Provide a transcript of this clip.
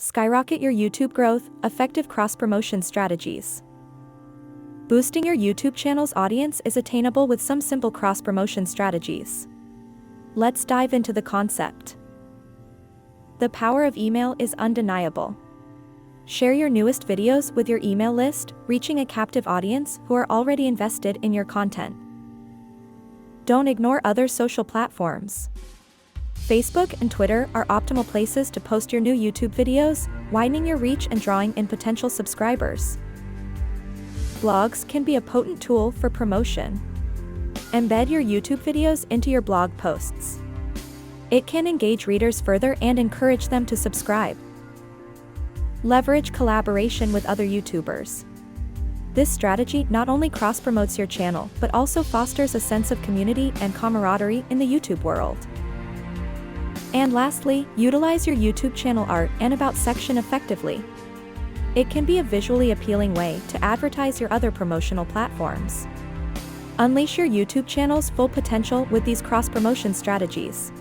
Skyrocket your YouTube growth, effective cross-promotion strategies. Boosting your YouTube channel's audience is attainable with some simple cross-promotion strategies. Let's dive into the concept. The power of email is undeniable. Share your newest videos with your email list, reaching a captive audience who are already invested in your content. Don't ignore other social platforms. Facebook and Twitter are optimal places to post your new YouTube videos, widening your reach and drawing in potential subscribers. Blogs can be a potent tool for promotion. Embed your YouTube videos into your blog posts. It can engage readers further and encourage them to subscribe. Leverage collaboration with other YouTubers. This strategy not only cross-promotes your channel but also fosters a sense of community and camaraderie in the YouTube world. And lastly, utilize your YouTube channel art and about section effectively. It can be a visually appealing way to advertise your other promotional platforms. Unleash your YouTube channel's full potential with these cross-promotion strategies.